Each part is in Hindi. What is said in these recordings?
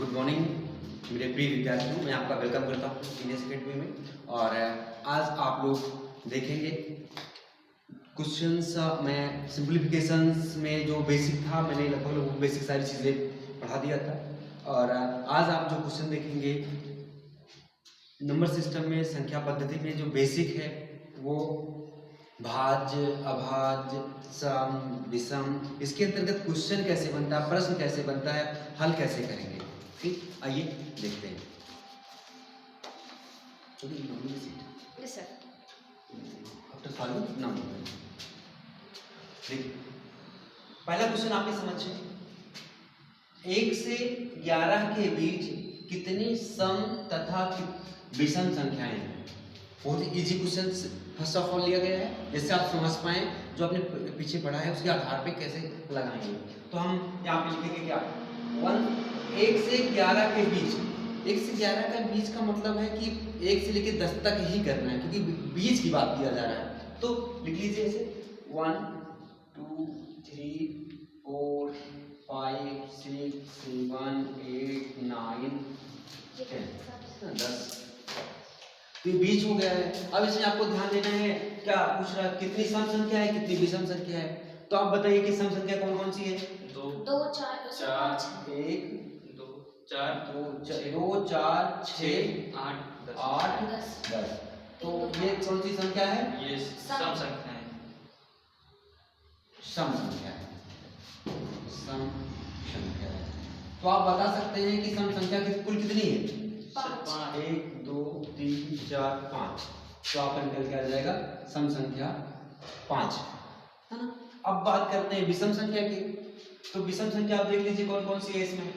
गुड मॉर्निंग मेरे प्रिय विद्यार्थियों, मैं आपका वेलकम करता हूँ सीनियर सेकेंडरी में। और आज आप लोग देखेंगे क्वेश्चंस में सिंप्लीफिकेशंस में जो बेसिक था, मैंने लगभग वो बेसिक सारी चीज़ें पढ़ा दिया था। और आज आप जो क्वेश्चन देखेंगे नंबर सिस्टम में, संख्या पद्धति में जो बेसिक है वो भाज्य, अभाज्य, सम, विषम, इसके अंतर्गत क्वेश्चन कैसे बनता है, प्रश्न कैसे बनता है, हल कैसे करेंगे। ठीक, आइए देखते हैं। पहला क्वेश्चन आपने समझे, 1 से 11 के बीच कितनी सम तथा विषम संख्याएं हैं। बहुत ही easy question first of all लिया गया है, जिससे आप समझ पाए जो आपने पीछे पढ़ा है उसके आधार पे कैसे लगाएंगे। तो हम यहाँ पे लिखेंगे क्या, 1 से 11 के बीच। 1 से 11 का बीच का मतलब है कि 1 से लेकर 10 तक ही करना है, क्योंकि बीच की बात किया जा रहा है। तो लिख लीजिए ऐसे 1 2 3 4 5 6 7 8 9 10। तो ये बीच हो गया है। अब इसमें आपको ध्यान देना है, क्या पूछ रहा है, कितनी सम संख्या है, कितनी विषम संख्या है। तो आप बताइए कि सम संख्या कौन कौन सी है। 2 4 1 2 4 2 4 6 8 10। तो ये कौन सी संख्या है, ये सम संख्या है। सम संख्या है, सम संख्या है। तो आप बता सकते हैं कि सम संख्या की कुल कितनी है, 1 2 3 4 5। तो आपका निकल के आ जाएगा सम संख्या 5, है ना। अब बात करते हैं विषम संख्या की। तो विषम संख्या आप देख लीजिए कौन कौन सी है इसमें।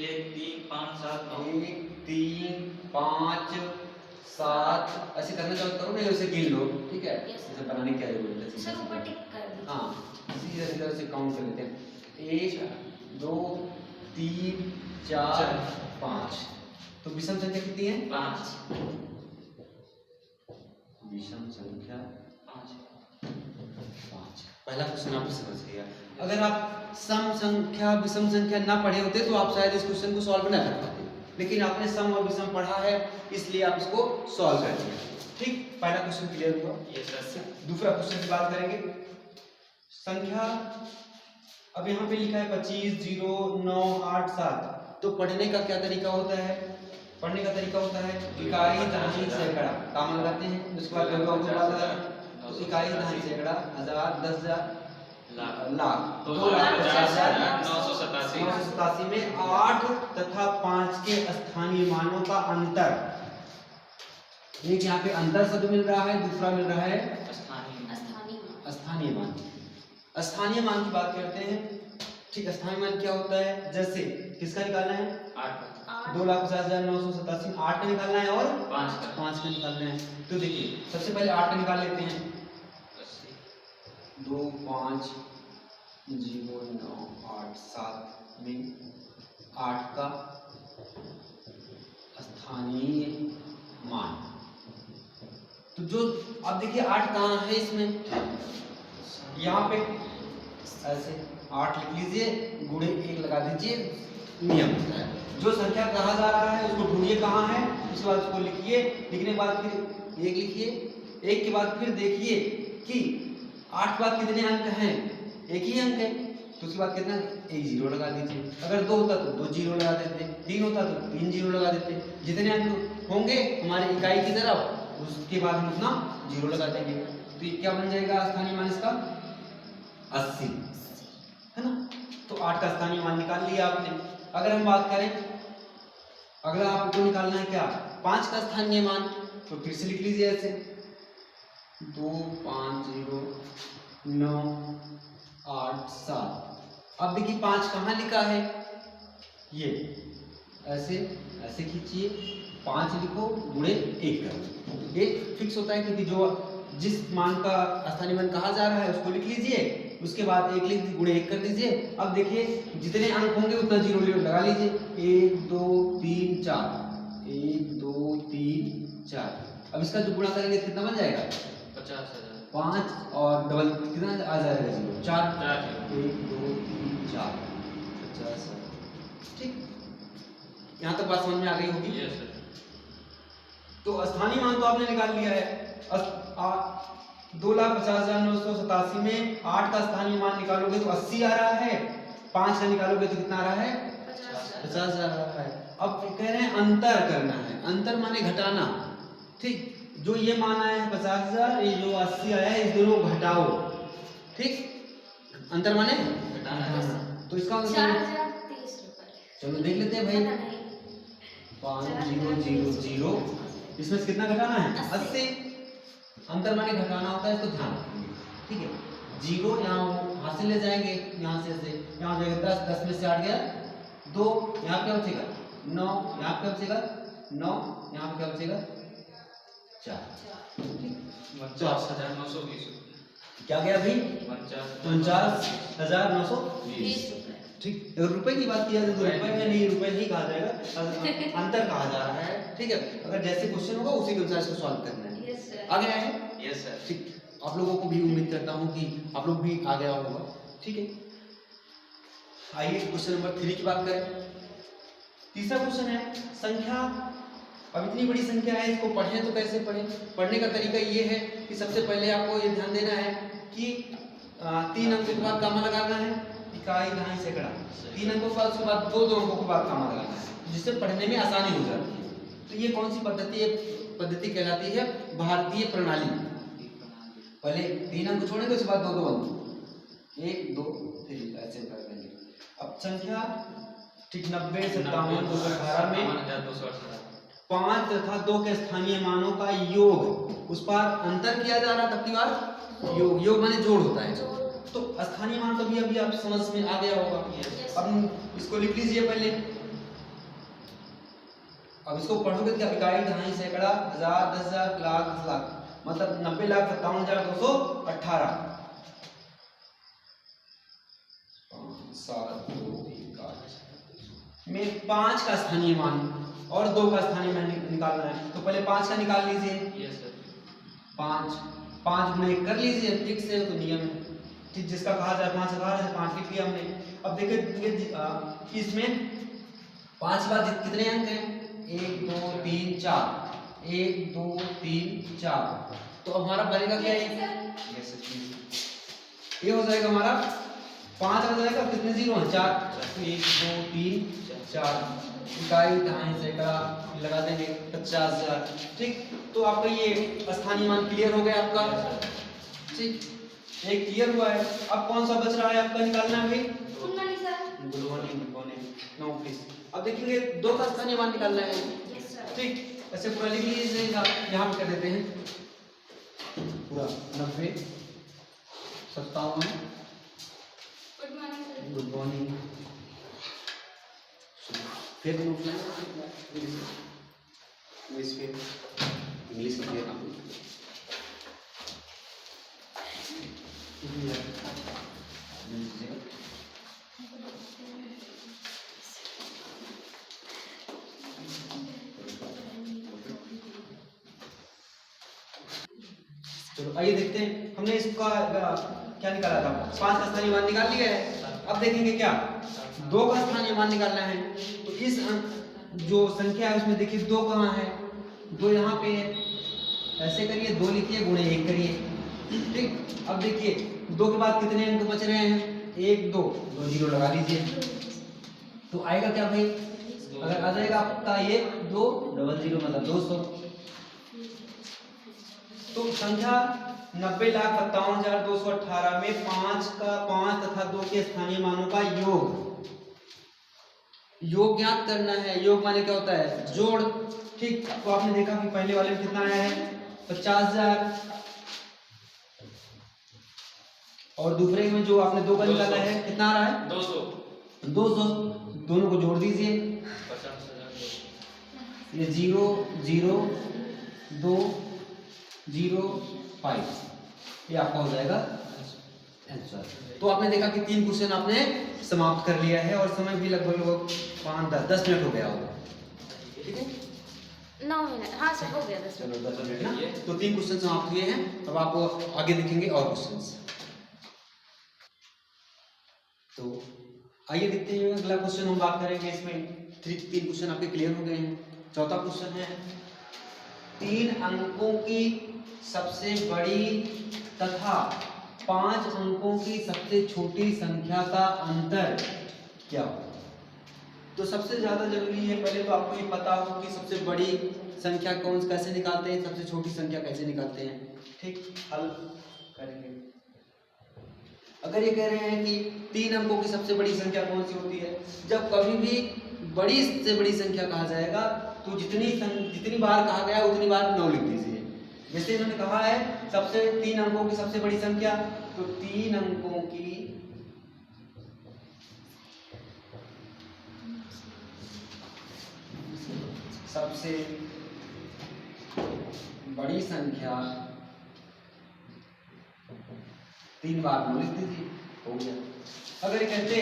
1 3 5 7 9 1 3 5 7 ऐसे करना चाहो करो, नहीं वैसे गिन लो, ठीक है। इसे बनाने की क्या जरूरत है, सर ऊपर टिक कर दीजिए। हाँ सीधे सीधे से काउंट कर लेते हैं। 1 2 3 4 5। तो विषम संख्या कितनी है, 5। विषम संख्या 5। पहला क्वेश्चन आपने समझ लिया। अगर आप सम संख्या विषम संख्या ना पढ़े होते तो आप शायद इस क्वेश्चन को सॉल्व ना कर पाते, लेकिन आपने सम और विषम पढ़ा है इसलिए आप इसको सॉल्व कर दिया। ठीक, पहला क्वेश्चन क्लियर हुआ। दूसरा क्वेश्चन की बात करेंगे। संख्या अब यहाँ पे लिखा है 25 0 9 8 7। तो पढ़ने का क्या तरीका होता है, पढ़ने का तरीका होता है इकाई दहाई सैकड़ा काम लगाते हैं, उसके बाद तो इकाई दहाई सैकड़ा, हजार, 10,000, लाख, 2,50,987 में 8 तथा 5 के स्थानीय मानों का अंतर। एक यहाँ पे अंतर शब्द मिल रहा है, दूसरा मिल रहा है स्थानीय मान। स्थानीय मान की बात करते हैं। ठीक, स्थानीय मान क्या होता है, जैसे किसका निकालना है, 2,50,987 8 का निकालना है और 5 का निकालना है। तो देखिए सबसे पहले 8 का निकाल लेते हैं। 2 5 0 9 8 7 में 8 का स्थानीय मान। तो जो अब देखिए 8 कहाँ है इसमें, यहाँ पे ऐसे 8 लिख लीजिए, गुणे 1 लगा दीजिए, नियम होता है। जो संख्या कहा जा रहा है उसको ढूंढिए कहाँ है, उसके बाद उसको लिखिए, लिखने के बाद फिर 1 लिखिए, 1 के बाद फिर देखिए कि 8 के बाद कितने अंक हैं, एक ही अंक है, तो उसके बाद कितना, 1 0 लगा दीजिए। अगर 2 होता तो 2 0 लगा देते, 3 होता तो 3 0 लगा देते। जितने अंक होंगे हमारे इकाई की तरफ, उसके बाद हम उतना 0 लगा देंगे। तो ये क्या बन जाएगा स्थानीय मान इसका, 80, है ना। तो 8 का स्थानीय मान निकाल लिया आपने। अगर हम बात करें, अगर आपको निकालना है क्या, 5 का स्थानीय मान, तो फिर से लिख लीजिए ऐसे 2 5 0 9 8 7। अब देखिए 5 कहाँ लिखा है, ये ऐसे ऐसे खींचिए, 5 लिखो, गुणे 1 करो। ये फिक्स होता है, क्योंकि जो जिस मान का स्थानीय मान कहा जा रहा है उसको लिख लीजिए, उसके बाद 1 लिख गुणे 1 कर दीजिए। अब देखिए जितने अंक होंगे उतना 0 लगा लीजिए। 1 2 3 4, 1 2 3 4। अब इसका जो गुणा करेंगे कितना बन जाएगा, 50,000। 5 और डबल कितना आ जाएगा, 0 4। 1 2 3 4 50,000। ठीक, यहाँ तक बात समझ में आ गई होगी। Yes sir. तो स्थानीय मान तो आपने निकाल लिया है। 2,50,987 में 8 का स्थानीय मान निकालोगे तो 80 आ रहा है, 5 का निकालोगे तो कितना आ रहा है? 50 आ रहा है। अब कह रहे हैं अंतर करना है, अंतर माने घटाना, ठीक। जो ये मान आया है 50,000, ये जो 80 आया है, इस दोनों को घटाओ, ठीक। अंतर माने घटाना, तो इसका मतलब 4,030 रुपए। चलो देख लेते हैं भाई। 5000, इसमें से कितना घटाना है? 80। अंतर माने घटाना होता है, इसको ध्यान रखिए, ठीक है। 0 यहाँ हाथ से ले जाएंगे, यहाँ से यहाँ हो जाएगा 10, 10 में से 8 गया 2, यहाँ क्या बचेगा 9, यहाँ क्या बचेगा 9, यहाँ क्या बचेगा 4, ठीक। 49,920 क्या गया भाई? 49,920, रुपए। ठीक। अगर रुपए की बात किया जाए तो रुपए में नहीं, रुपए नहीं कहा जाएगा, अंतर कहा जा रहा है, ठीक है। अगर जैसे क्वेश्चन होगा उसी के अनुसार इसको सॉल्व करना है। Yes sir. आ गया है? Yes sir. ठीक। आप लोगों को भी उम्मीद करता हूँ कि आप लोग भी आ गया होगा, ठीक है। आइए क्वेश्चन नंबर 3 की बात करें। तीसरा क्वेश्चन है संख्या। अब इतनी बड़ी संख्या है, इसको पढ़ें तो कैसे पढ़ें? पढ़ने का तरीका ये है कि सबसे पहले आपको ये ध्यान देना है कि 3 अंकों के बाद कामा लगाना है, इकाई दहाई सैकड़ा। 3 अंकों के बाद, उसके बाद 2 अंकों के बाद कामा लगाना है, जिससे पढ़ने में आसानी हो जाती है। तो ये कौन सी पद्धति है? पद्धति कहलाती है भारतीय प्रणाली। पहले 3 अंक छोड़ेंगे, उसके बाद 2 अंक, 1 2 3 ऐसे कर देंगे। अब संख्या ठीक 90, 57, 218 में 5 तथा 2 के स्थानीय मानों का योग, उस पर अंतर किया जा रहा, तब की बार योग, योग माने जोड़ होता है। तो स्थानीय मान तो अभी आप समझ में आ गया होगा। अब इसको लिख लीजिए पहले। अब इसको पढ़ोगे क्या? इकाई दहाई सैकड़ा हजार 10,000 लाख 10 लाख, मतलब 90,57,218। 5 7 2 में 5 का स्थानीय मान और 2 का स्थानीय मान निकालना है। तो पहले 5 का निकाल लीजिए। Yes sir. 5 गुना 1 कर लीजिए, ठीक से तो नियम है, ठीक। जिसका कहा जाए 5 हजार 5 लिख लिया हमने। अब देखिए इसमें 5 के बाद कितने अंक हैं? 1 2 3 4, 1 2 3 4। तो अब हमारा बनेगा क्या? ये हो जाएगा हमारा 5 आ जाएगा, कितने जीरो हैं? 4। 1 2 3 4, इकाई दहाई सैकड़ा लगा देंगे 50,000, ठीक। तो आपका ये स्थानीय मान क्लियर हो गया आपका, ठीक। एक क्लियर हुआ है। अब कौन सा बच रहा है आपका निकालना है? Good morning, no please. अब देखेंगे 2 का स्थानीय मान निकालना है, ठीक। ऐसे पूरा लिख लीजिएगा, यहाँ पे कर देते हैं पूरा 90 57। Good morning. फिर इंग्लिश लिखिए आप। चलो आइए देखते हैं, हमने इसका क्या निकाला था? 5 का स्थानीय मान निकाल लिया है। अब देखेंगे क्या 2 का स्थानीय मान निकालना है। तो इस जो संख्या है उसमें देखिए 2 कहाँ है? 2 यहाँ पे है, ऐसे करिए 2 लिखिए, गुणे 1 करिए, ठीक। अब देखिए 2 के बाद कितने अंक बच रहे हैं? 1 2 2 जीरो लगा लीजिए, तो आएगा क्या भाई? अगर आ जाएगा आपका ये 2 डबल जीरो मतलब 200। तो संख्या 90,57,218 में 5 तथा 2 के स्थानीय मानों का योग ज्ञात करना है। योग माने क्या होता है? जोड़, ठीक। तो आपने देखा कि पहले वाले में कितना आया है? 50,000, और दूसरे में जो आपने 2 का निकाला है कितना आ रहा है? 200। दोनों को जोड़ दीजिए, 50,000। ये 0 0 2 0 5, ये आपका हो जाएगा आंसर। तो आपने देखा कि 3 क्वेश्चन आपने समाप्त कर लिया है, और समय भी लगभग 5-10 मिनट हो गया होगा, ठीक है। 9 मिनट, हाँ सर हो गया 10 चलो 10 मिनट ना। तो 3 क्वेश्चन समाप्त हुए हैं। अब आप आगे देखेंगे और क्वेश्चंस। तो आइए देखते हैं अगला क्वेश्चन हम बात करेंगे इसमें। तीन क्वेश्चन आपके क्लियर हो गए हैं। चौथा क्वेश्चन है 3 अंकों की सबसे बड़ी तथा 5 अंकों की सबसे छोटी संख्या का अंतर क्या हो। तो सबसे ज्यादा जरूरी है पहले तो आपको ये पता हो कि सबसे बड़ी संख्या कौन कैसे निकालते हैं, सबसे छोटी संख्या कैसे निकालते हैं। ठीक, हल करेंगे। अगर ये कह रहे हैं कि 3 अंकों की सबसे बड़ी संख्या कौन सी होती है, जब कभी भी बड़ी से बड़ी संख्या कहा जाएगा तो जितनी बार कहा गया उतनी बार 9 लिख दीजिए। जैसे इन्होंने कहा है सबसे 3 अंकों की सबसे बड़ी संख्या, तो 3 अंकों की सबसे बड़ी संख्या 3 बार 9 लिख दीजिए, हो गया। अगर कहते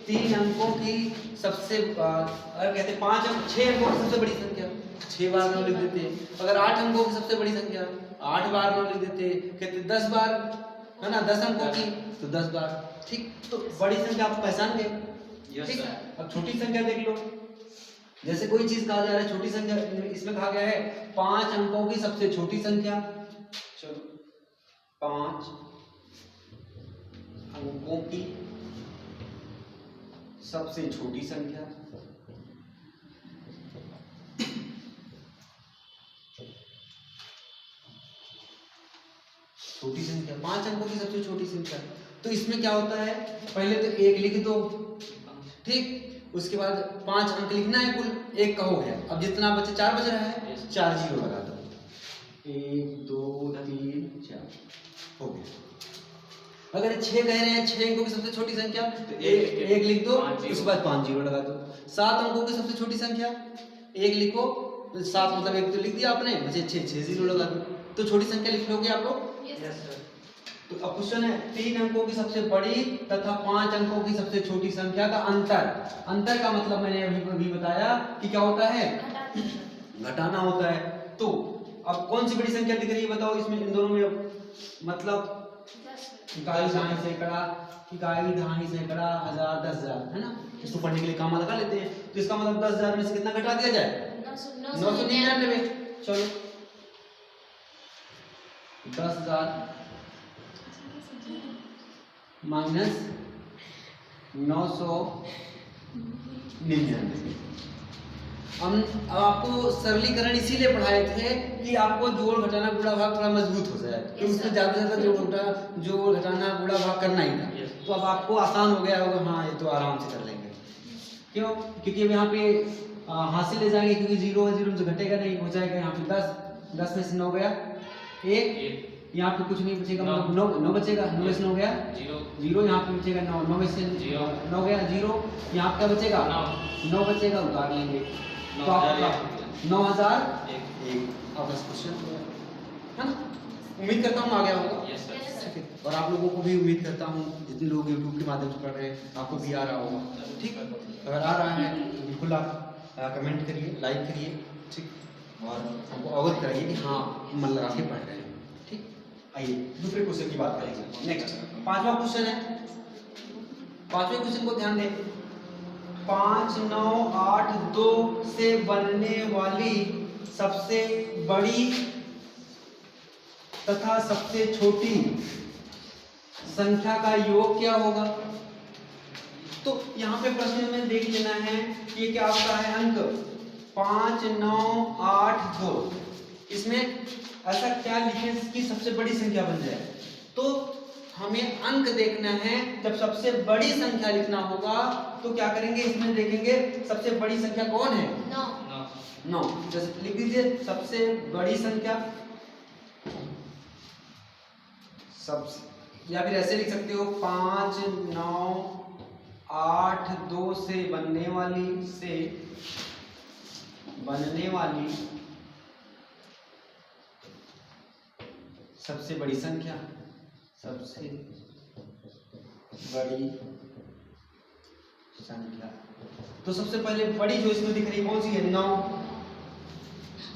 3 अंकों की सबसे अगर कहते 6 अंकों की सबसे बड़ी संख्या 6 बार 9 लिख देते। अगर 8 अंकों की सबसे बड़ी संख्या 8 बार 9 लिख देते। कहते 10 बार है ना, 10 अंकों की तो 10 बार। ठीक, तो बड़ी संख्या आप पहचान गए। ठीक, अब छोटी संख्या देख लो। जैसे कोई चीज कहा जा रहा है छोटी संख्या, इसमें कहा गया है 5 अंकों की सबसे छोटी संख्या। चलो 5 अंकों की सबसे छोटी संख्या। छोटी संख्या 5 अंकों की सबसे छोटी संख्या। तो इसमें क्या होता है, पहले तो 1 लिख दो। ठीक, उसके बाद 5 अंक लिखना है, कुल 1 का हो गया। अब जितना बचे 4 बच रहा है, 4 जीरो लगा दो। 1 2 3 4 हो गया। अगर 6 कह रहे हैं 6 अंकों की सबसे छोटी संख्या, तो 1 लिख दो, उसके बाद 5 जीरो लगा दो। 7 अंकों की सबसे छोटी संख्या 1 लिखो, 7 मतलब 1 तो लिख दिया आपने, बचे 6 जीरो लगा दो। तो छोटी संख्या लिख लोगे आप लोग। तो अब क्वेश्चन है 3 अंकों की सबसे बड़ी तथा 5 अंकों की सबसे छोटी संख्या का अंतर। अंतर का मतलब मैंने अभी बताया कि क्या होता है, घटाना होता है। तो अब कौन सी बड़ी संख्या दिख रही है बताओ इसमें, इन दोनों में, मतलब इकाई दहाई सैकड़ा, इकाई दहाई सैकड़ा, हजार, 10,000 है ना। इसको पढ़ने के लिए काम लगा लेते हैं। तो इसका मतलब 10,000 में से कितना घटा दिया जाए, 999। चलो 10,000 माइनस 999। हम आपको सरलीकरण इसीलिए पढ़ाए थे कि आपको जोड़ घटाना गुणा भाग थोड़ा मजबूत हो जाए, तो उसमें ज्यादा से ज्यादा जोड़ घटाना गुणा भाग करना ही था। तो अब आपको आसान हो गया होगा, हाँ ये तो आराम से कर लेंगे। क्यों, क्योंकि अब यहाँ पे हासिल ले जाएंगे, क्योंकि 0 है, 0 से घटेगा नहीं, हो जाएगा यहाँ पे 10 में से 9 गया 1, यहाँ पे कुछ नहीं बचेगा, मतलब 9 बचेगा, 9 में से 9 गया 0, यहाँ पे बचेगा 9 में से 9 गया 0, यहाँ क्या बचेगा 9 बचेगा, उतार लेंगे। तो आपका 9,001 आपका क्वेश्चन है ना। उम्मीद करता हूँ आ गया होगा। और आप लोगों को भी उम्मीद करता हूँ जितने लोग YouTube के माध्यम से पढ़ रहे हैं आपको भी आ रहा होगा। ठीक, अगर आ रहा है तो बिल्कुल आप कमेंट करिए, लाइक करिए। ठीक, और हमको अवगत कराइए कि हाँ मन लगा के पढ़ रहे हैं। ठीक, आइए दूसरे क्वेश्चन की बात करेंगे। नेक्स्ट 5वां क्वेश्चन है। 5वें क्वेश्चन को ध्यान दें। 5 9 8 2 से बनने वाली सबसे बड़ी तथा सबसे छोटी संख्या का योग क्या होगा। तो यहाँ पे प्रश्न में देख लेना है ये क्या होता है, अंक 5 9 8 2। इसमें ऐसा क्या लिखें कि सबसे बड़ी संख्या बन जाए। तो हमें अंक देखना है, जब सबसे बड़ी संख्या लिखना होगा तो क्या करेंगे, इसमें देखेंगे सबसे बड़ी संख्या कौन है, 9। जैसे लिख दीजिए सबसे बड़ी संख्या, सबसे, या फिर ऐसे लिख सकते हो 5 9 8 2 से बनने वाली सबसे बड़ी संख्या, सबसे बड़ी संख्या। तो सबसे पहले बड़ी जो इसमें दिख रही है कौन सी है, 9।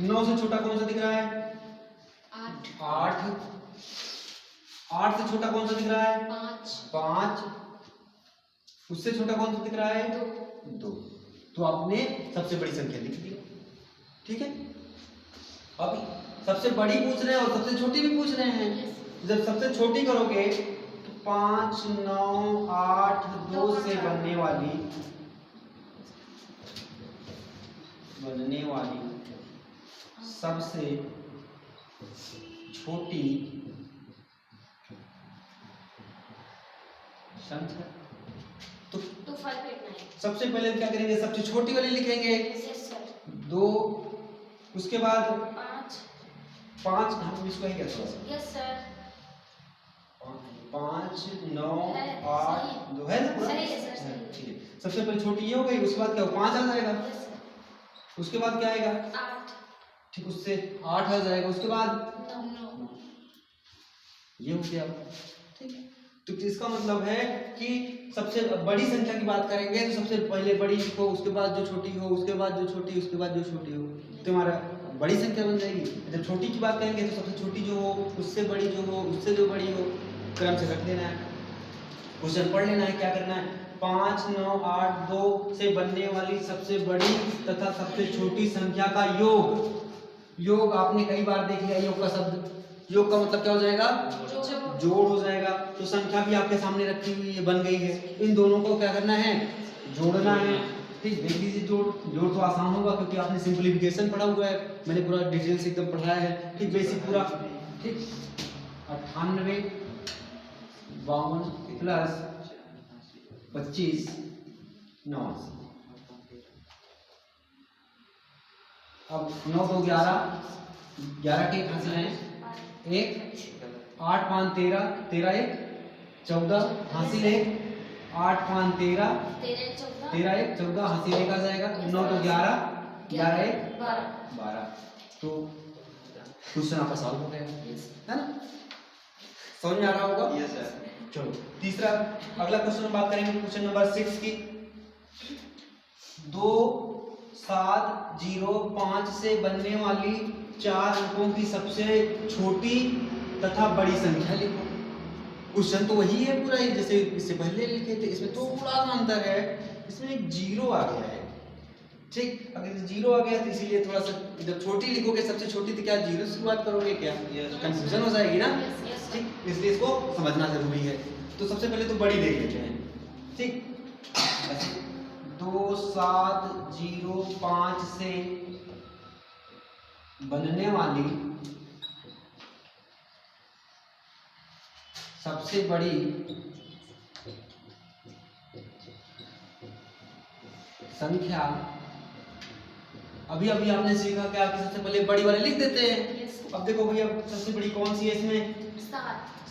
9 से छोटा कौन सा दिख रहा है, 8। 8 से छोटा कौन सा दिख रहा है, 5। उससे छोटा कौन सा दिख रहा है, 2। तो आपने सबसे बड़ी संख्या लिख दी। ठीक है, अब सबसे बड़ी पूछ रहे हैं और सबसे छोटी भी पूछ रहे हैं। जब सबसे छोटी करोगे तो 5, 9, 8, 2 से बनने वाली सबसे छोटी संख्या। तो 2589। सबसे पहले क्या करेंगे, सबसे छोटी वाली लिखेंगे यस सर। 2, उसके बाद 5। हम इसको ही कहते हैं यस सर। 5, 9, है, 8, सही। 2 है ना पूरा? सही है सर, सही है। ठीक है, सबसे पहले छोटी ये हो गई, उसके बाद क्या हो, 5 आ जाएगा, यस सर। उसके बाद क्या आएगा, 8। ठीक, उससे 8 आ जाएगा, उसके बाद 9। ये हो गया। ठीक है, तो इसका मतलब है कि सबसे बड़ी संख्या की बात करेंगे तो सबसे पहले बड़ी हो, उसके बाद जो छोटी हो, उसके बाद जो छोटी, उसके बाद जो छोटी हो, तो हमारा बड़ी संख्या बन जाएगी। जब छोटी की बात करेंगे तो सबसे छोटी जो हो, उससे बड़ी जो हो, उससे जो बड़ी हो, क्रम से रख देना है, क्वेश्चन पढ़ लेना है, क्या करना है, 5, 9, 8, 2 से बनने वाली सबसे बड़ी तथा सबसे छोटी संख्या का योग। योग आपने कई बार देख लिया, योग का शब्द, योग का मतलब क्या हो जाएगा, जोड़ हो जाएगा। तो संख्या भी आपके सामने रखी हुई है, बन गई है, इन दोनों को क्या करना है, जोड़ना है। ठीक, देख लीजिए, जोड़ तो आसान होगा क्योंकि आपने सिंपलीफिकेशन पढ़ा हुआ है, मैंने पूरा डिटेल से एकदम पढ़ाया है। ठीक, बेसिक पूरा। ठीक, 98 52 प्लस 25 89। अब 9 2 11, 11 के हासिल है 1, 8 5 13, 13 1 14 हासिल 1, 8 5 13, 13 1 14 हासिल 1 आ जाएगा, 9 2 11, 11 1 12। तो क्वेश्चन आपका सॉल्व हो गया है ना, समझ में आ रहा होगा। Yes sir. चलो तीसरा, अगला क्वेश्चन हम बात करेंगे क्वेश्चन नंबर 6 की। 2 7 0 5 से बनने वाली 4 अंकों की सबसे छोटी तथा बड़ी संख्या लिखो। क्वेश्चन तो वही है पूरा ही जैसे इससे पहले लिखे थे, इसमें थोड़ा सा अंतर है, इसमें एक 0 आ गया है। ठीक, अगर 0 आ गया तो इसीलिए थोड़ा सा, जब छोटी लिखोगे सबसे छोटी तो क्या 0 से शुरुआत करोगे क्या, कंफ्यूजन हो जाएगी ना। ठीक, इसलिए इसको समझना जरूरी है। तो सबसे पहले तो बड़ी देख लेते हैं। ठीक, 2 7 0 5 से बनने वाली सबसे बड़ी संख्या, अभी अभी आपने सीखा क्या कि सबसे पहले बड़ी वाले लिख देते हैं। अब देखो भैया सबसे बड़ी कौन सी है इसमें,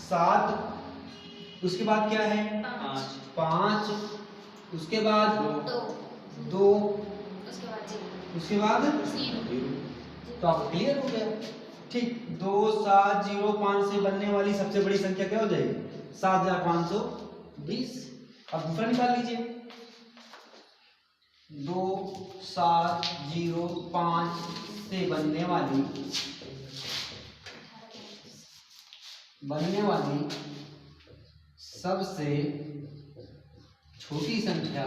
7, उसके बाद क्या है 5, उसके बाद 2, उसके बाद तो आप क्लियर हो गया। ठीक, 2 7 0 5 से बनने वाली सबसे बड़ी संख्या क्या हो जाएगी, 7520। अब दूसरा निकाल लीजिए, 2 7 0 5 से बनने वाली सबसे छोटी संख्या,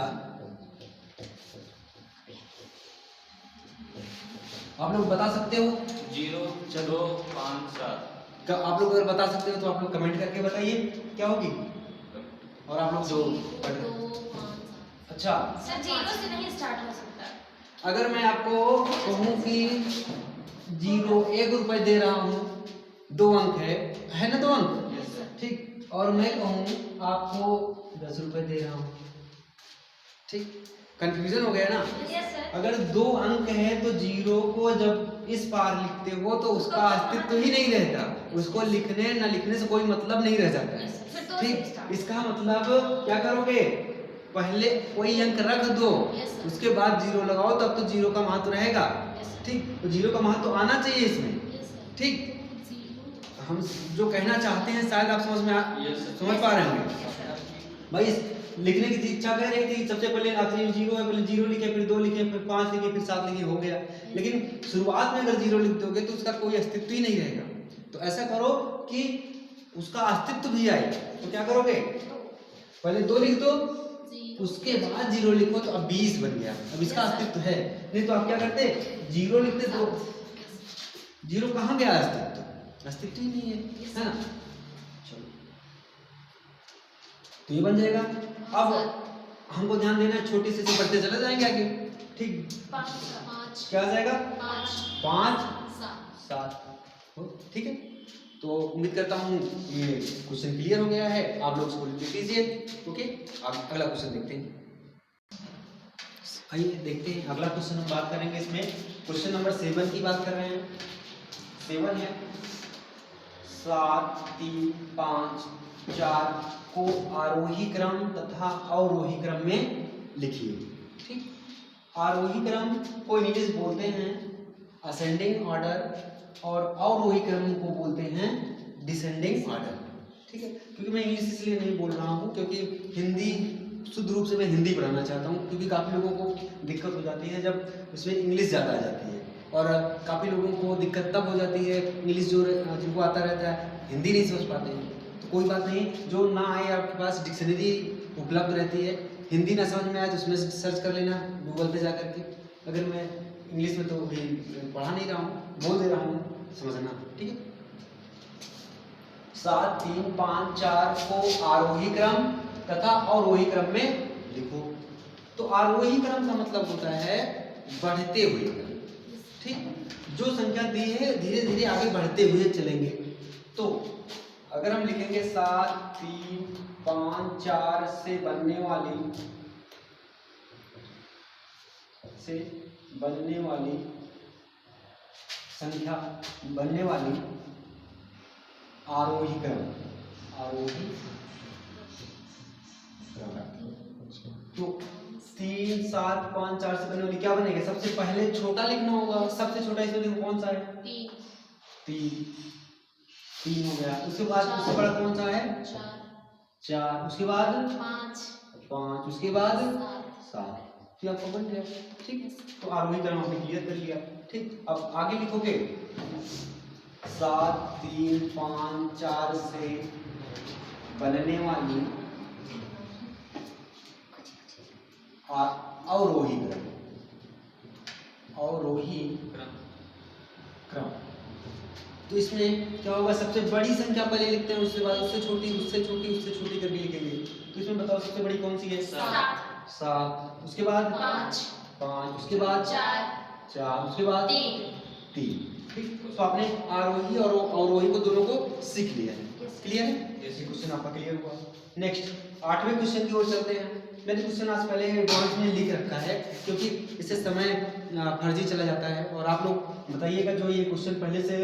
आप लोग बता सकते हो 0 2 5 7। आप लोग अगर बता सकते हो तो आप लोग कमेंट करके बताइए क्या होगी। और आप लोग जो अच्छा, सर 0 से नहीं स्टार्ट हो सकता। अगर मैं आपको कहूँ कि 0 1 रुपए दे रहा हूँ, 2 अंक है ना 2 अंक। Yes sir. ठीक, और मैं कहूँ आपको 10 रुपए दे रहा हूँ। ठीक, कंफ्यूजन हो गया ना। Yes sir. अगर 2 अंक है तो 0 को जब इस पार लिखते हो तो उसका अस्तित्व ही नहीं रहता, उसको लिखने न लिखने से कोई मतलब नहीं रह जाता है। ठीक, इसका मतलब क्या करोगे, पहले कोई अंक रख दो, उसके बाद 0 लगाओ, तब तो 0 का महत्व रहेगा। ठीक, तो 0 का महत्व आना चाहिए इसमें। ठीक, हम जो कहना चाहते हैं शायद आप समझ पा रहे होंगे। भाई लिखने की इच्छा कह रही थी, सबसे पहले आखिरी में 0 है, पहले 0 लिखे, फिर 2 लिखे, फिर 5 लिखे, फिर 7 लिखे, हो गया। लेकिन शुरुआत में अगर 0 लिख दोगे तो उसका कोई अस्तित्व ही नहीं रहेगा। तो ऐसा करो कि उसका अस्तित्व भी आए, तो क्या करोगे, पहले 2 लिख दो, उसके बाद 0 लिखो तो अब 20 बन गया। अब इसका Yes, sir. अस्तित्व है, नहीं तो आप क्या करते 0 लिखते तो 0 कहाँ गया अस्तित्व, अस्तित्व ही नहीं है ना। चलो तो ये बन जाएगा। अब हमको ध्यान देना है, छोटे से बढ़ते चले जाएंगे आगे, ठीक। 5 क्या आ जाएगा 5 7 7, ठीक है। तो उम्मीद करता हूँ ये क्वेश्चन क्लियर हो गया है, आप लोग इसको लिख लीजिए। ओके, आप अगला क्वेश्चन देखते हैं। आइए देखते हैं अगला क्वेश्चन हम बात करेंगे। इसमें क्वेश्चन नंबर 7 की बात कर रहे हैं। 7 है 7 3 5 4 को आरोही क्रम तथा अवरोही क्रम में लिखिए, ठीक। आरोही क्रम को इंग्लिश बोलते हैं असेंडिंग ऑर्डर और अवरोही क्रम को बोलते हैं डिसेंडिंग ऑर्डर, ठीक है। क्योंकि मैं इंग्लिश इसलिए नहीं बोल रहा हूँ क्योंकि हिंदी शुद्ध रूप से मैं हिंदी पढ़ाना चाहता हूँ, क्योंकि काफ़ी लोगों को दिक्कत हो जाती है जब उसमें इंग्लिश ज़्यादा आ जाती है, और काफ़ी लोगों को दिक्कत तब हो जाती है इंग्लिश जो जिनको आता रहता है हिंदी नहीं समझ पाते हैं। तो कोई बात नहीं, जो ना आए आपके पास डिक्शनरी उपलब्ध रहती है, हिंदी ना समझ में आए तो उसमें सर्च कर लेना गूगल पे जा करके। अगर मैं इंग्लिश में तो भी पढ़ा नहीं रहा हूँ, बोल दे रहा हूँ, समझना, ठीक है। 7 3 5 4 को आरोही क्रम तथा अवरोही क्रम में लिखो। तो आरोही क्रम का मतलब होता है बढ़ते हुए क्रम, ठीक। जो संख्या दी है धीरे धीरे आगे बढ़ते हुए चलेंगे। तो अगर हम लिखेंगे 7 3 5 4 से बनने वाली संख्या, बनने वाली आरोही क्रम, तो 3 7 5 4 से बनने वाली क्या बनेगा, सबसे पहले छोटा लिखना होगा। सबसे छोटा इसमें देखो कौन सा है 3 हो गया। उसके बाद उससे बड़ा कौन सा है 4, उसके बाद 5, उसके बाद 7, फिर आपको बन गया, ठीक। तो आरोही क्रम आपने क्लियर कर लिया, ठीक। अब आगे लिखोगे 7 3 5 4 से बनने वाली अवरोही क्रम। तो इसमें क्या होगा, सबसे बड़ी संख्या पहले लिखते हैं, उसके बाद उससे छोटी, उससे छोटी, उससे छोटी करके लिखेंगे। तो इसमें बताओ सबसे बड़ी कौन सी है 7, उसके बाद 5, उसके बाद 4, उसके बाद 3, ठीक। तो आपने आरोही और अवरोही को दोनों को सीख लिया है, क्लियर है। ये क्वेश्चन आपका क्लियर हुआ। नेक्स्ट 8वें क्वेश्चन की ओर चलते हैं। मैंने क्वेश्चन आज पहले एडवांस में लिख रखा है क्योंकि इससे समय फर्जी चला जाता है, और आप लोग बताइएगा जो ये क्वेश्चन पहले से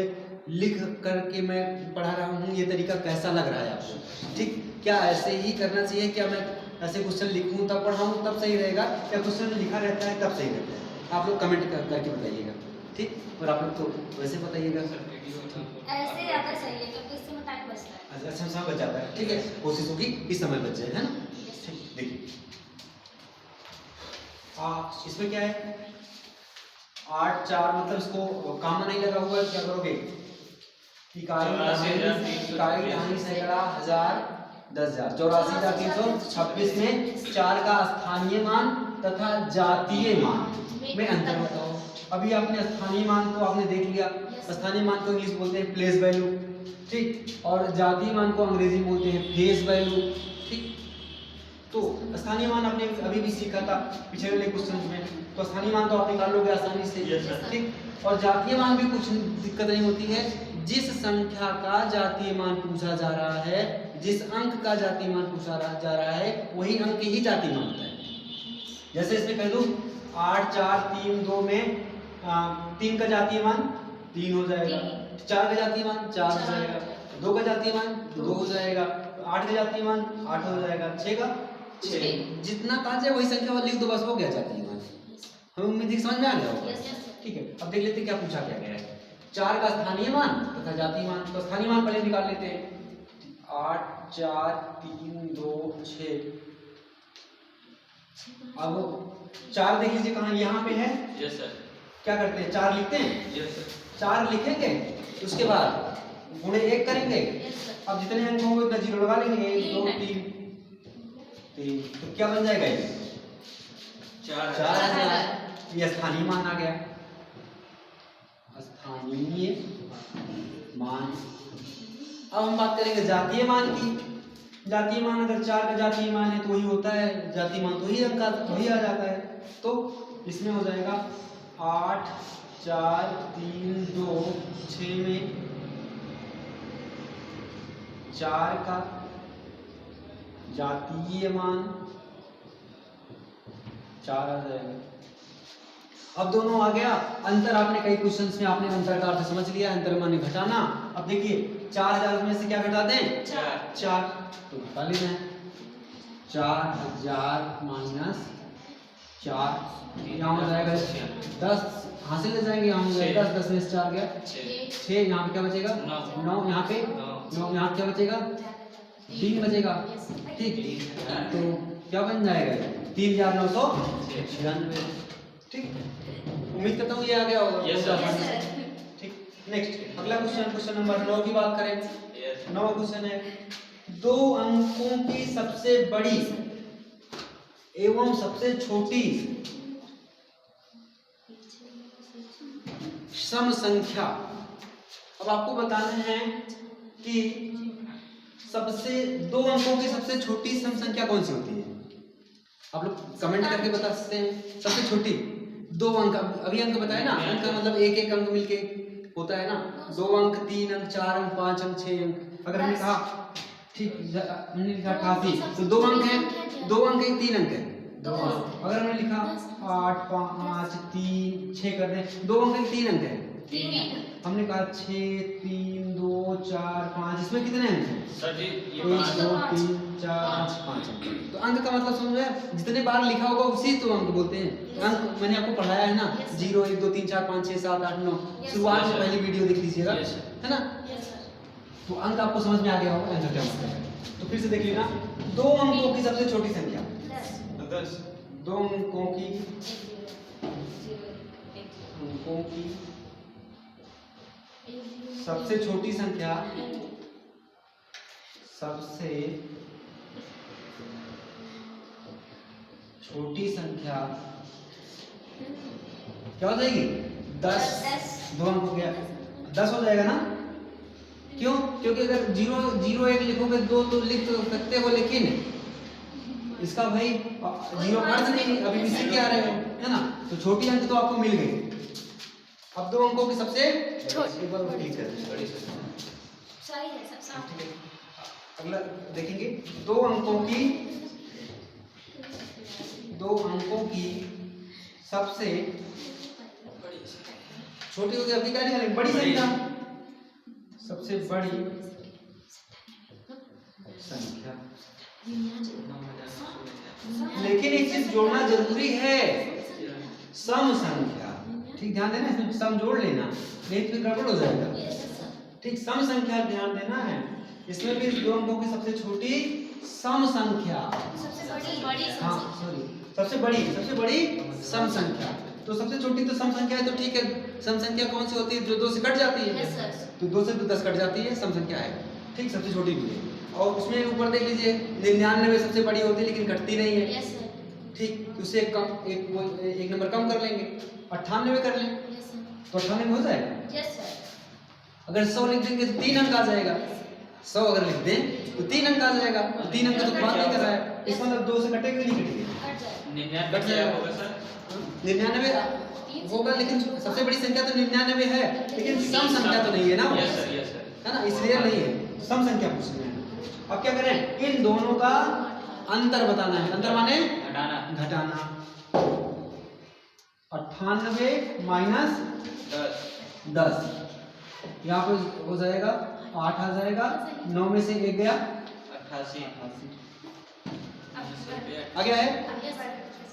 लिख करके मैं पढ़ा रहा हूँ ये तरीका कैसा लग रहा है आपको, ठीक। क्या ऐसे ही करना चाहिए, क्या मैं ऐसे क्वेश्चन लिखूँ तब पढ़ाऊँ तब सही रहेगा, या क्वेश्चन लिखा रहता है तब सही रहता है, आप लोग कमेंट करके बताइएगा, ठीक। और आप लोग तो वैसे बताइएगा ऐसे ज़्यादा सही है क्योंकि इससे में टाइम बचता है। अच्छा समय बच जाता है, ठीक है। कोशिश होगी कि समय बच जाए, है ना, ठीक। देखिए इसमें क्या है 8 4 मतलब इसको कामा नहीं लगा हुआ है, क्या करोगे इकाई दहाई सैकड़ा हजार 10,000 84,326 में 4 का स्थानीय मान तथा जातीय मान में अंतर बताओ। अभी आपने स्थानीय मान को आपने देख लिया, स्थानीय मान को इंग्लिश बोलते हैं प्लेस वैल्यू, ठीक। और जातीय मान को अंग्रेजी बोलते हैं फेस वैल्यू, ठीक। तो स्थानीय मान आपने अभी भी सीखा था पिछले वाले क्वेश्चन में, तो स्थानीय मान तो आप निकाल लोगे आसानी से, ठीक। और जातीय मान भी कुछ दिक्कत नहीं होती है, जिस संख्या का जातीय मान पूछा जा रहा है, जिस अंक का जातीय मान पूछा जा रहा है वही अंक ही जातीय मान होता है। जैसे इसमें कह दूं 8 4 3 2 में 3 का जातीय मान 3 हो जाएगा, 4 का जातीय मान 4 हो जाएगा, 2 का जातीय मान 2 हो जाएगा, 8 का जातीय मान 8 हो जाएगा, 6 का 6, जितना कहा जाए वही संख्या लिख दो, बस हो गया जातीय मान। हमें उम्मीद है समझ में आ गया होगा, ठीक है। अब देख लेते हैं क्या पूछा क्या गया है। 4 का स्थानीय मान तथा जातीय मान, तो स्थानीय मान पहले निकाल लेते हैं 8 4 3 2 6। अब 4 देख लीजिए कहाँ, यहाँ पे है, यस सर। क्या करते हैं 4 लिखते हैं, यस सर। 4 लिखेंगे, उसके बाद गुणे 1 करेंगे। अब जितने अंक होंगे उतना 0 लगा लेंगे, 1 2 3, 3 तो क्या बन जाएगा ये 4000। ये स्थानीय मान आ गया, स्थानीय मान। अब हम बात करेंगे जातीय मान की। जातीय मान अगर 4 का जातीय मान है तो वही होता है, जातीय मान तो वही अंक वही आ जाता है। तो इसमें हो जाएगा 8 4 3 2 6 में 4 का जातीय मान 4 आ जाएगा। अब दोनों आ गया। अंतर आपने कई क्वेश्चंस में आपने अंतर का अर्थ समझ लिया, अंतर माने घटाना। अब देखिए 4000 में से क्या घटा दें 4 तो घटा लेना है। 4000 माइनस 4 यहाँ हो जाएगा 10, यहाँ से ले जाएंगे, यहाँ हो जाएगा 10 10 में से 4 गया 6, यहाँ पे क्या बचेगा 9, यहाँ पे 9, यहाँ क्या बचेगा 3 बचेगा। ठीक, तो क्या बन जाएगा 3996। ठीक, उम्मीद करता हूँ ये आ गया होगा। ठीक, नेक्स्ट अगला क्वेश्चन नंबर 9 की बात करें। 9 क्वेश्चन है 2 अंकों की सबसे बड़ी एवं सबसे छोटी सम संख्या। अब आपको बताना है कि सबसे 2 अंकों की सबसे छोटी सम संख्या कौन सी होती है। आप लोग कमेंट करके बता सकते हैं। सबसे छोटी 2 अंक, अभी अंक बताए ना, अंक का मतलब एक एक अंक मिलके होता है ना, 2 अंक 3 अंक 4 अंक 5 अंक 6 अंक। अगर हमने कहा ठीक हमने लिखा 88 तो 2 अंक है, 2 अंक है 3 अंक है। अगर हमने लिखा 8 5 3 6 कर दें, 2 अंक है 3 अंक है। हमने कहा 6 3 2 4 5, इसमें कितने अंक हैं सर जी? ये 1 2 3 4 5 अंक। तो अंक का मतलब समझ में, जितने बार लिखा होगा उसी तो अंक बोलते हैं। अंक मैंने आपको पढ़ाया है ना, 0 1 2 3 4 5 6 7 8 9, शुरुआत में पहली वीडियो देख लीजिएगा, है ना। तो अंक आपको समझ में आ गया होगा अंक क्या मतलब है। तो फिर से देख लेना, 2 अंकों की सबसे छोटी संख्या 10। 2 अंकों की सबसे छोटी संख्या, सबसे छोटी संख्या क्या हो जाएगी 10। 2 अंक हो गया 10 हो जाएगा ना। क्यों? क्योंकि अगर 0 0 1 लिखोगे 2 तो लिख तो सकते हो, लेकिन इसका भाई 0 अर्थ नहीं, अभी भी सीख के आ रहे हैं, है ना। तो छोटी अंक तो आपको मिल गई। अब 2 अंकों की सबसे एक बार क्लिक कर दें। सही है सब साफ है। अगला देखेंगे 2 अंकों की सबसे छोटी होगी, अभी क्या निकालेंगे बड़ी संख्या, सबसे बड़ी संख्या। लेकिन एक चीज जोड़ना जरूरी है, सम संख्या। ठीक, ध्यान देना, इसमें सम जोड़ लेना, नहीं तो गड़बड़ हो जाएगा। ठीक, सम संख्या ध्यान देना है। इसमें भी 2 अंकों की सबसे छोटी सम संख्या, सबसे बड़ी हाँ सॉरी सबसे बड़ी सम संख्या। तो सबसे छोटी तो सम संख्या है, तो ठीक है। सम संख्या कौन सी होती है? जो 2 से कट जाती है। तो 2 से 10 कट जाती है, सम संख्या है। ठीक, सबसे छोटी भी है। और उसमें ऊपर देख लीजिए 99 सबसे बड़ी होती है लेकिन घटती नहीं है। ठीक, उससे एक नंबर कम कर लेंगे, 98 कर लें तो 98 में हो जाएगा। अगर 100 लिख देंगे तो 3 अंक आ जाएगा। 100 अगर लिख दें तो 3 अंक आ जाएगा। 3 अंक तो बात नहीं कर रहा है, इसका मतलब 2 से कटेगा नहीं कटेगा, 99 होगा सर। 99 होगा, लेकिन सबसे बड़ी संख्या तो 99 है, लेकिन सम संख्या तो नहीं है ना, यस सर है ना, इसलिए नहीं है। सम संख्या पूछ रहे हैं। अब क्या करें, इन दोनों का अंतर बताना है। अंतर माने घटाना। 98 माइनस 10, यहाँ पे हो जाएगा 8 आ जाएगा, 9 में से 1 गया 88। आ गया है,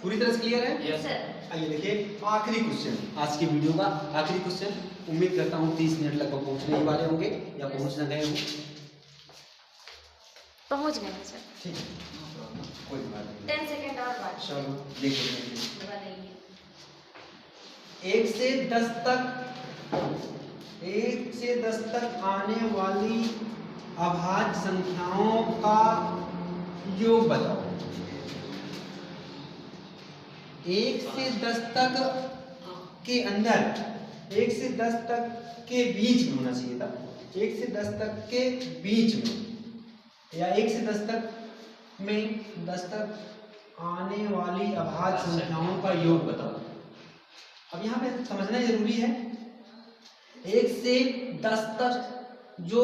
पूरी तरह से क्लियर है। Yes sir. आइए देखिए आखिरी क्वेश्चन, आज की वीडियो का आखिरी क्वेश्चन। उम्मीद करता हूँ 30 मिनट लगभग पहुँचने ही वाले होंगे या पहुँच न गए हों। पहुंच गए सर। ठीक, कोई बात नहीं, 10 सेकंड और बाद चलो देखो। बताइए। 1 से 10 तक आने वाली अभाज्य संख्याओं का योग बताओ। 1 से 10 तक के अंदर, 1 से 10 तक के बीच में होना चाहिए था। 1 से 10 तक के बीच में, या 1 से 10 तक में 10 तक आने वाली अभाज्य संख्याओं का योग बताओ। अब यहाँ पे समझना जरूरी है, 1 से 10 तक जो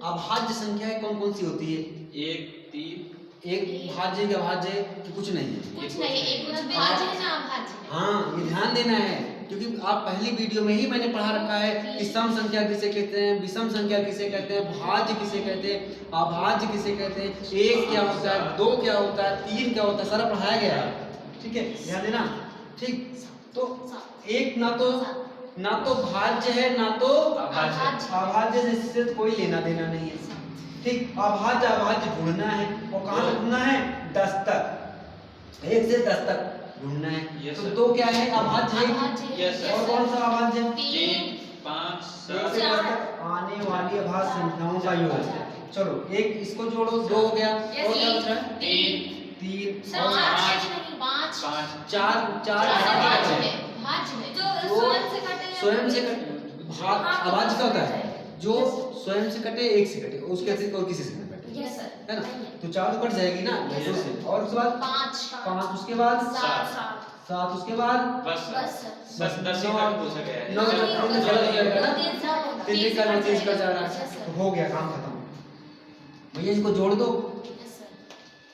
अभाज्य संख्या है कौन कौन सी होती है? 1, 3, एक भाज्य के अभाज्य कुछ नहीं है, कुछ नहीं, एक ना भाज्य है ना अभाज्य है। हाँ ये ध्यान देना है, क्योंकि आप पहली वीडियो में ही मैंने पढ़ा रखा है कि सम संख्या किसे कहते हैं, विषम संख्या किसे कहते हैं, भाज्य किसे कहते हैं, अभाज्य किसे कहते हैं, 1 क्या होता है, 2 क्या होता है, 3 क्या होता है, सारा पढ़ाया गया है। ठीक है, ध्यान देना। ठीक, तो एक ना तो भाज्य है ना तो अभाज्य, जिससे कोई लेना देना नहीं है। ठीक, अभाज्य ढूंढना है, और कहाँ तक ढूंढना है? 10 तक, 1 से 10 तक ढूंढना है। Yes, तो sir. 2 क्या है? अभाज्य है। Yes, sir. और कौन सा अभाज्य है? 3, 5, 1 से 10 तक आने वाली अभाज्य संख्याओं का योग। चलो एक इसको जोड़ो, 2 हो गया, और क्या बच रहा है? 3 और 5 4 भाज्य है, भाज्य है। जो स्वयं से कटे हैं, स्वयं से अभाज्य क्या होता है? जो स्वयं से कटे, 1 से कटे, उसके अतिरिक्त और किसी से ना कटे, यस सर, है ना? तो 4 तो कट जाएगी ना, Yes, 2 से, और उसके बाद 5, उसके बाद 7, उसके बाद बस बस 10 ही तक हो सके है। 9 गलत हो जाएगा ना, 3 का 30 का जा रहा है, Yes, sir. तो हो गया काम खत्म। भैया इसको जोड़ दो,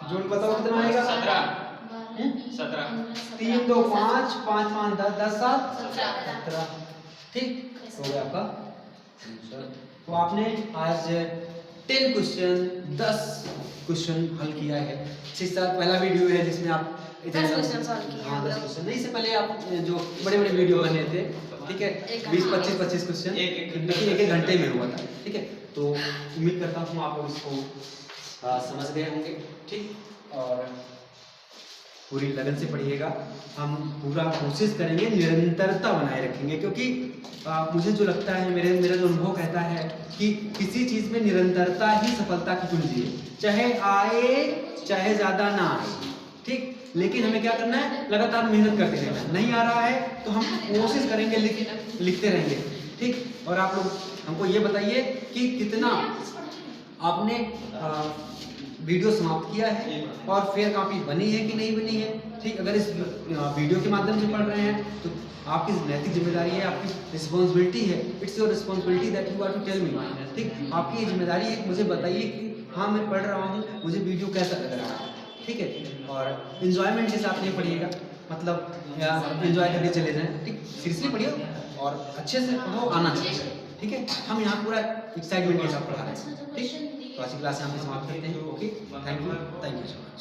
जोड़ बताओ कितना आएगा? 17 3 2 5 5 5 10 10 7 17। ठीक, हो गया आपका आंसर। तो आपने आज 10 क्वेश्चन 10 क्वेश्चन हल किया है। इसके साथ पहला वीडियो है जिसमें आप 10 क्वेश्चन सॉल्व किए। हाँ 10 क्वेश्चन नहीं, इससे पहले आप जो बड़े बड़े वीडियो बने थे, ठीक है, 20-25 क्वेश्चन लेकिन 1 घंटे में हुआ था। ठीक है, तो उम्मीद करता हूँ आप लोग इसको समझ गए होंगे। ठीक, और पूरी लगन से पढ़िएगा। हम पूरा कोशिश करेंगे, निरंतरता बनाए रखेंगे, क्योंकि मुझे जो लगता है, मेरा जो अनुभव कहता है कि किसी चीज़ में निरंतरता ही सफलता की कुंजी है। चाहे आए चाहे ज़्यादा ना आए, ठीक, लेकिन हमें क्या करना है? लगातार मेहनत करते रहना है। नहीं आ रहा है तो हम कोशिश करेंगे, लिखते रहेंगे। ठीक, और आप लोग हमको ये बताइए कि कितना आपने वीडियो समाप्त किया है और फेयर कॉपी बनी है कि नहीं बनी है। ठीक, अगर इस वीडियो के माध्यम से पढ़ रहे हैं तो आपकी नैतिक जिम्मेदारी है, आपकी रिस्पॉन्सिबिलिटी है। It's your responsibility that you are to tell me. ठीक, आपकी जिम्मेदारी है, मुझे बताइए कि हाँ मैं पढ़ रहा हूँ, मुझे वीडियो कैसा लग रहा है। ठीक है, और इन्जॉयमेंट के साथ नहीं पढ़िएगा, मतलब एंजॉय करके चले जाएं। ठीक, सीरियसली पढ़िए और अच्छे से पढ़ो, आना चाहिए। ठीक है, हम यहाँ पूरा एक्साइटमेंट के साथ पढ़ा रहे हैं। ठीक, तो आज की क्लास यहाँ पे समाप्त करते हैं। Okay, thank you so much.